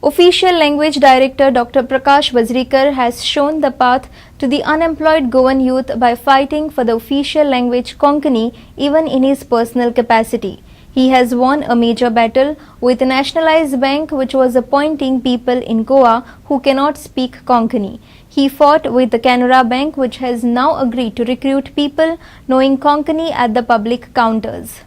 Official Language Director Dr. Prakash Vazrikar has shown the path to the unemployed Goan youth by fighting for the official language Konkani even in his personal capacity. He has won a major battle with a nationalized bank which was appointing people in Goa who cannot speak Konkani. He fought with the Canara Bank which has now agreed to recruit people knowing Konkani at the public counters.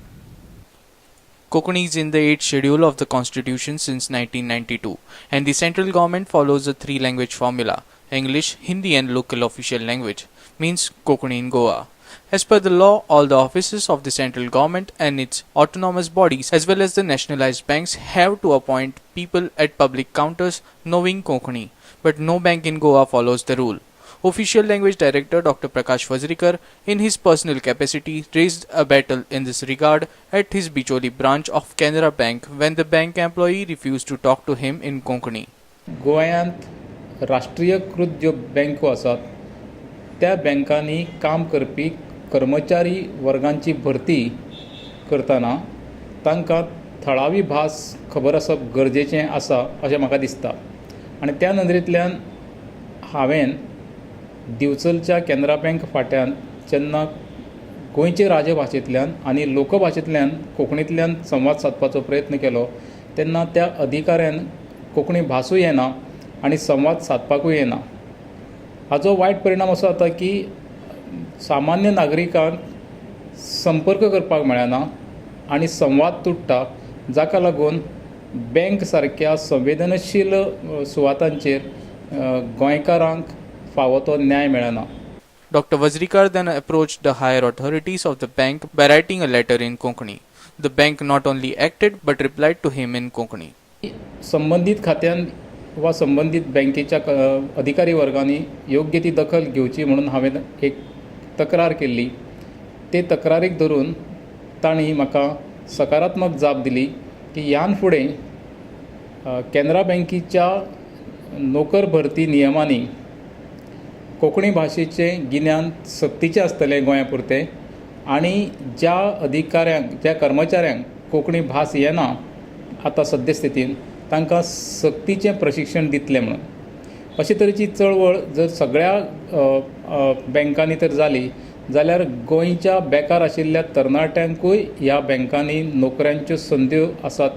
Konkani is in the 8th schedule of the Constitution since 1992, and the central government follows a three-language formula: English, Hindi and local official language, means Konkani in Goa. As per the law, all the offices of the central government and its autonomous bodies as well as the nationalized banks have to appoint people at public counters knowing Konkani, but no bank in Goa follows the rule. Official Language Director Dr. Prakash Vazrikar, in his personal capacity, raised a battle in this regard at his Bicholi branch of Canara Bank when the bank employee refused to talk to him in Konkani. गोंयांत राष्ट्रीयकृत ज्यो बँको आसात त्या बँकांनी काम करपी कर्मचारी वर्गांची भरती करतना तांकां थळावी भास खबर आसप गरजेचें आसा अशें म्हाका दिसता. आनी त्या नदरेंतल्यान हांवें दिवचलच्या कॅनरा बँक फाट्यान जेन्ना गोंयचे राजभाशेंतल्यान आनी लोकभाशेंतल्यान कोंकणींतल्यान संवाद सादपाचो प्रयत्न केलो तेन्ना त्या अधिकाऱ्यान कोंकणी भासूय येना आनी संवाद सादपाकूय येना. हाचो वायट परिणाम असो जाता की सामान्य नागरिकांक संपर्क करपाक मेळना आनी संवाद तुट्टा, जाका लागून बँक सारक्या संवेदनशील सुवातांचेर गोंयकारांक फावो तो न्याय मेळना. Dr. Vazrikar then approached the higher authorities of the bank by writing a letter in Konkani. The bank not only acted but replied to him in Konkani. संबंधीत खात्यान वा संबंधीत बँकेच्या अधिकारी वर्गांनी योग्य ती दखल घेवची म्हणून हांवें एक तक्रार केल्ली. ते तक्रारीक धरून तांणी म्हाका सकारात्मक जाप दिली की ह्यान फुडें कॅनरा बँकेच्या नोकर भरती नियमांनी कोंकणी भाशेचें गिन्यान सक्तीचें आसतलें गोंया पुरतें आनी ज्या अधिकाऱ्यांक ज्या कर्मचाऱ्यांक कोंकणी भास येना आतां सद्यस्थितीन तांकां सक्तीचें प्रशिक्षण दितलें म्हणून. अशे तरेची चळवळ जर सगळ्या बँकांनी तर जाली जाल्यार गोंयच्या बेकार आशिल्ल्या तरणाट्यांकूय ह्या बँकांनी नोकऱ्यांच्यो संद्यो आसात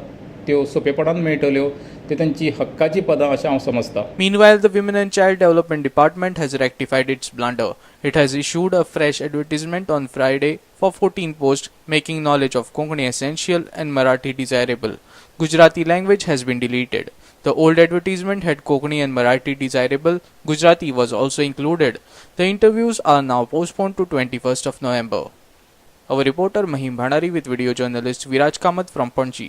त्यो सोंपेपणान मेळटल्यो, त्यो तांची हक्काची पदां अशें हांव समजता. Meanwhile, the Women and Child Development Department has rectified its blunder. It has issued a fresh advertisement on Friday for 14 posts making knowledge of Konkani essential and Marathi desirable. Gujarati language has been deleted. The old advertisement had Konkani and Marathi desirable. Gujarati was also included. The interviews are now postponed to 21st of November. Our reporter Mahim Bhandari with video journalist Viraj Kamath from Panji.